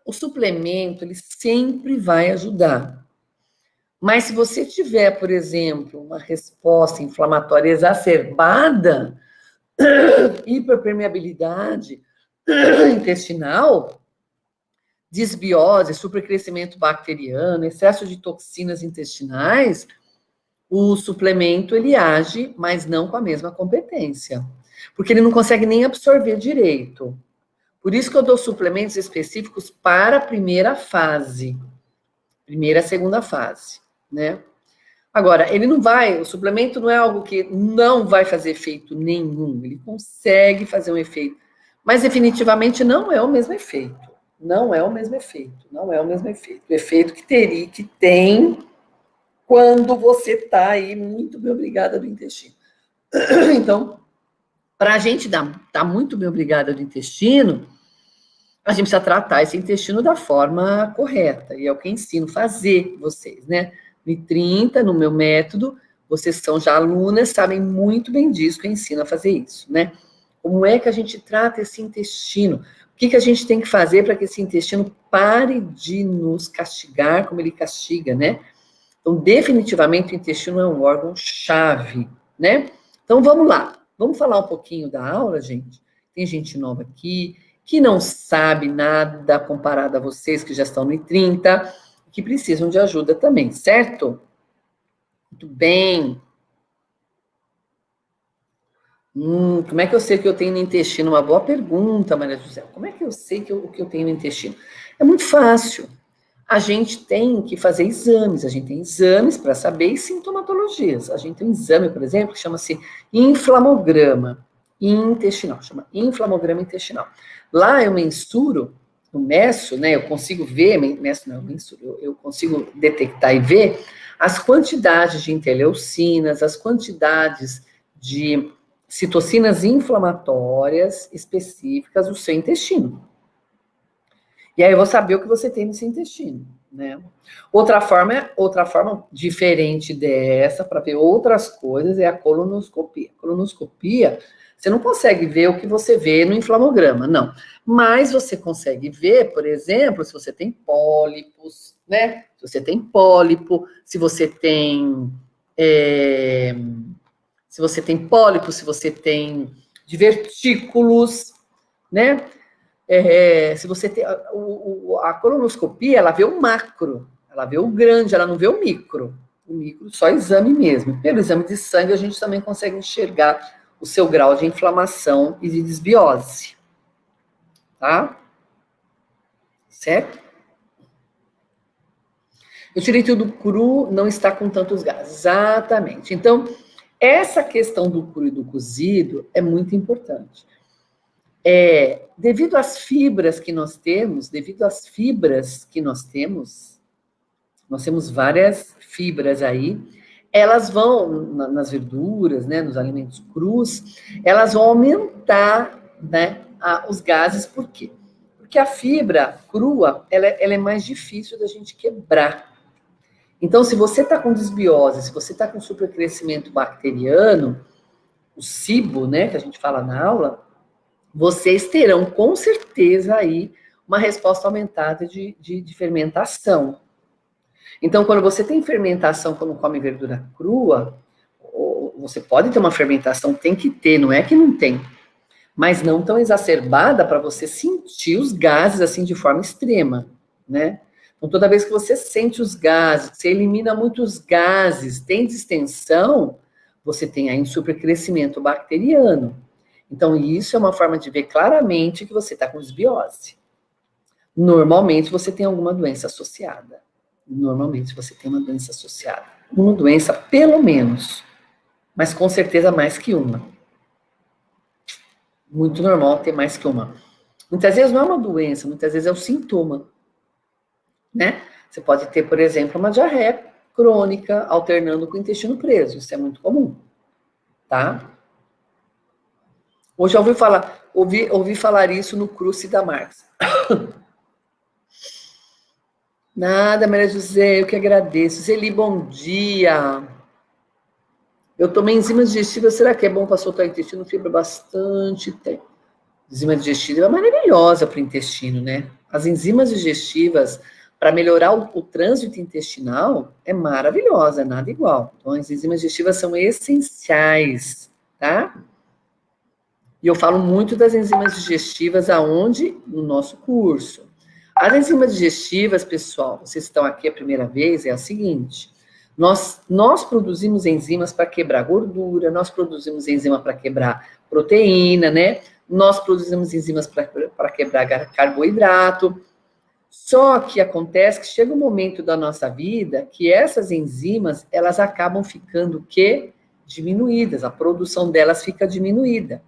O suplemento, ele sempre vai ajudar. Mas se você tiver, por exemplo, uma resposta inflamatória exacerbada, hiperpermeabilidade intestinal, disbiose, supercrescimento bacteriano, excesso de toxinas intestinais, o suplemento ele age, mas não com a mesma competência, porque ele não consegue nem absorver direito. Por isso que eu dou suplementos específicos para a primeira fase, primeira e segunda fase, né? Agora, ele não vai, o suplemento não é algo que não vai fazer efeito nenhum, ele consegue fazer um efeito, mas definitivamente não é o mesmo efeito. Não é o mesmo efeito, não é o mesmo efeito. O efeito que tem quando você está aí muito bem obrigada do intestino. Então, para a gente dar muito bem obrigada do intestino, a gente precisa tratar esse intestino da forma correta, e é o que eu ensino fazer vocês, né? No 30, no meu método, vocês são já alunas, sabem muito bem disso, que eu ensino a fazer isso, né? Como é que a gente trata esse intestino? O que a gente tem que fazer para que esse intestino pare de nos castigar como ele castiga, né? Então, definitivamente, o intestino é um órgão-chave, né? Então, vamos lá. Vamos falar um pouquinho da aula, gente? Tem gente nova aqui, que não sabe nada comparado a vocês que já estão no I30, que precisam de ajuda também, certo? Muito bem. Como é que eu sei que eu tenho no intestino? Uma boa pergunta, Maria José. Como é que eu sei o que eu tenho no intestino? É muito fácil. A gente tem que fazer exames, a gente tem exames para saber sintomatologias. A gente tem um exame, por exemplo, que chama-se inflamograma intestinal, chama inflamograma intestinal. Lá eu mensuro, eu meço, né, eu consigo ver, eu consigo detectar e ver as quantidades de interleucinas, as quantidades de citocinas inflamatórias específicas do seu intestino. E aí eu vou saber o que você tem no seu intestino, né? Outra forma diferente dessa, para ver outras coisas, é a colonoscopia. A colonoscopia, você não consegue ver o que você vê no inflamograma, não. Mas você consegue ver, por exemplo, se você tem pólipos, né? Se você tem pólipo, se você tem pólipos, se você tem divertículos, né? Se você tem a colonoscopia, ela vê o macro, ela vê o grande, ela não vê o micro. O micro só exame mesmo. Pelo exame de sangue, a gente também consegue enxergar o seu grau de inflamação e de desbiose. Tá? Certo? Eu tirei tudo cru, não está com tantos gases. Exatamente. Então, essa questão do cru e do cozido é muito importante. Devido às fibras que nós temos, nós temos várias fibras aí, elas vão, nas verduras, né, nos alimentos crus, elas vão aumentar, né, os gases, por quê? Porque a fibra crua, ela é mais difícil da gente quebrar. Então, se você está com desbiose, se você está com supercrescimento bacteriano, o SIBO, né, que a gente fala na aula, vocês terão, com certeza, aí, uma resposta aumentada de fermentação. Então, quando você tem fermentação, quando come verdura crua, você pode ter uma fermentação, tem que ter, não é que não tem, mas não tão exacerbada para você sentir os gases, assim, de forma extrema, né? Então, toda vez que você sente os gases, você elimina muitos gases, tem distensão, você tem aí um supercrescimento bacteriano. Então, isso é uma forma de ver claramente que você está com desbiose. Normalmente, você tem alguma doença associada. Normalmente, você tem uma doença associada. Uma doença, pelo menos. Mas, com certeza, mais que uma. Muito normal ter mais que uma. Muitas vezes não é uma doença, muitas vezes é o sintoma. Né? Você pode ter, por exemplo, uma diarreia crônica, alternando com o intestino preso. Isso é muito comum. Tá? Hoje eu ouvi falar isso no Cruce da Marx. Nada, Maria José, eu que agradeço. Zeli, bom dia. Eu tomei enzima digestiva, será que é bom para soltar o intestino? Fibra bastante tempo. Enzima digestiva é maravilhosa para o intestino, né? As enzimas digestivas, para melhorar o trânsito intestinal, é maravilhosa, nada igual. Então, as enzimas digestivas são essenciais, tá? E eu falo muito das enzimas digestivas aonde? No nosso curso. As enzimas digestivas, pessoal, vocês estão aqui a primeira vez, é a seguinte: nós produzimos enzimas para quebrar gordura, nós produzimos enzima para quebrar proteína, né? Nós produzimos enzimas para quebrar carboidrato. Só que acontece que chega um momento da nossa vida que essas enzimas, elas acabam ficando o quê? Diminuídas, a produção delas fica diminuída.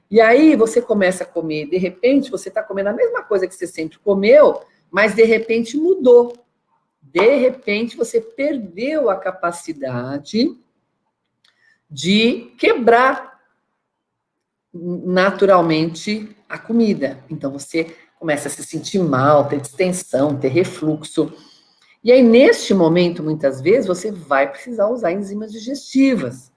E aí você começa a comer, de repente você está comendo a mesma coisa que você sempre comeu, mas de repente mudou. De repente você perdeu a capacidade de quebrar naturalmente a comida. Então você começa a se sentir mal, ter distensão, ter refluxo. E aí, neste momento, muitas vezes, você vai precisar usar enzimas digestivas.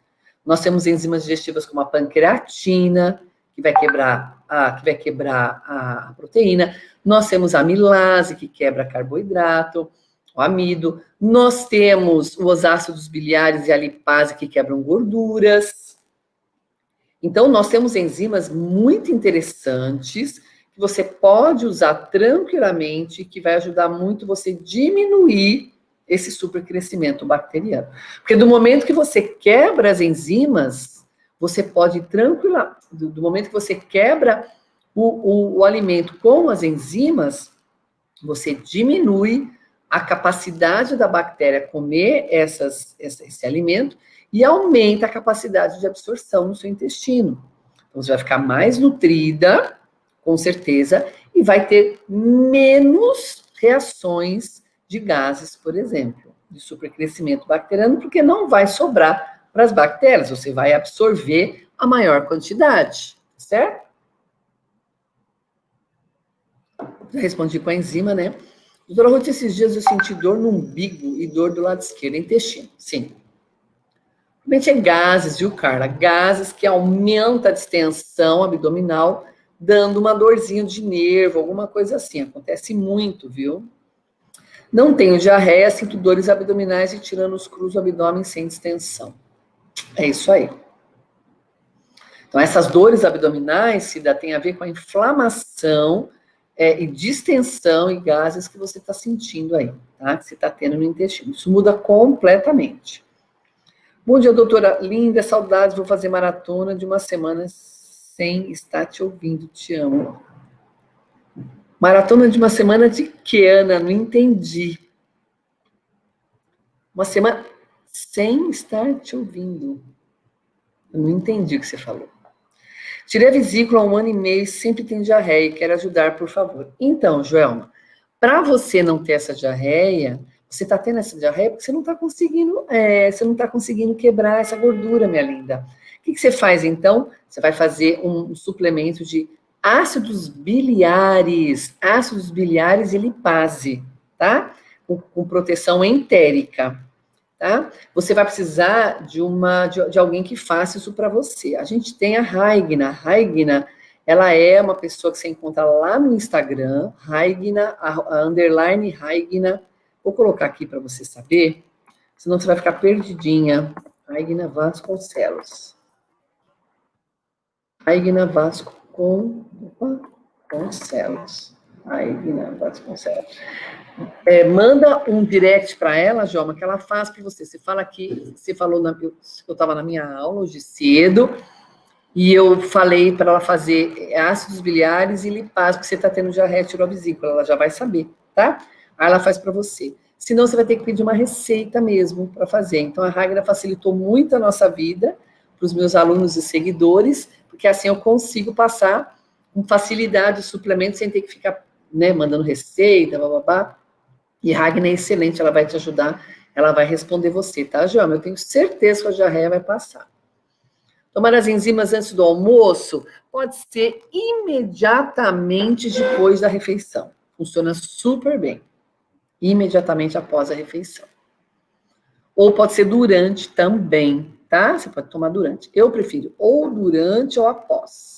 Nós temos enzimas digestivas como a pancreatina, que vai quebrar a proteína. Nós temos a amilase, que quebra carboidrato, o amido. Nós temos os ácidos biliares e a lipase, que quebram gorduras. Então, nós temos enzimas muito interessantes que você pode usar tranquilamente, que vai ajudar muito você a diminuir esse supercrescimento bacteriano. Porque do momento que você quebra as enzimas, você pode do momento que você quebra o alimento com as enzimas, você diminui a capacidade da bactéria comer esse alimento e aumenta a capacidade de absorção no seu intestino. Então, você vai ficar mais nutrida, com certeza, e vai ter menos reações de gases, por exemplo, de supercrescimento bacteriano, porque não vai sobrar para as bactérias, você vai absorver a maior quantidade, certo? Já respondi com a enzima, né? Doutora Ruth, esses dias eu senti dor no umbigo e dor do lado esquerdo, intestino. Sim. Realmente é gases, viu, Carla? Gases que aumentam a distensão abdominal, dando uma dorzinha de nervo, alguma coisa assim. Acontece muito, viu? Não tenho diarreia, sinto dores abdominais e tirando os crus do abdômen sem distensão. É isso aí. Então, essas dores abdominais, Cida, tem a ver com a inflamação e distensão e gases que você está sentindo aí, tá? Que você está tendo no intestino. Isso muda completamente. Bom dia, doutora. Linda, saudades. Vou fazer maratona de uma semana sem estar te ouvindo. Te amo. Maratona de uma semana de quê, Ana? Não entendi. Uma semana sem estar te ouvindo. Eu não entendi o que você falou. Tirei a vesícula há 1 ano e meio, sempre tem diarreia e quero ajudar, por favor. Então, Joelma, para você não ter essa diarreia, você está tendo essa diarreia porque você não está conseguindo quebrar essa gordura, minha linda. O que você faz, então? Você vai fazer um suplemento de ácidos biliares e lipase, tá? Com proteção entérica. Tá? Você vai precisar de alguém que faça isso para você. A gente tem a Raigna. A Raigna, ela é uma pessoa que você encontra lá no Instagram, Raigna, a underline Raigna. Vou colocar aqui para você saber, senão você vai ficar perdidinha. Raigna Vasconcelos. Raigna Vasconcelos. Raigna Vasconcelos. Manda um direct para ela, Joma, que ela faz para você. Você fala que você falou, eu estava na minha aula hoje cedo, e eu falei para ela fazer ácidos biliares e lipase, porque você está tendo diarreia tirovisícola, ela já vai saber, tá? Aí ela faz para você. Senão você vai ter que pedir uma receita mesmo para fazer. Então a Ragra facilitou muito a nossa vida para os meus alunos e seguidores, porque assim eu consigo passar com facilidade os suplementos sem ter que ficar, né, mandando receita, bababá. E Ragnar é excelente, ela vai te ajudar, ela vai responder você, tá, João? Eu tenho certeza que a diarreia vai passar. Tomar as enzimas antes do almoço pode ser imediatamente depois da refeição. Funciona super bem. Imediatamente após a refeição. Ou pode ser durante também, tá? Você pode tomar durante. Eu prefiro ou durante ou após.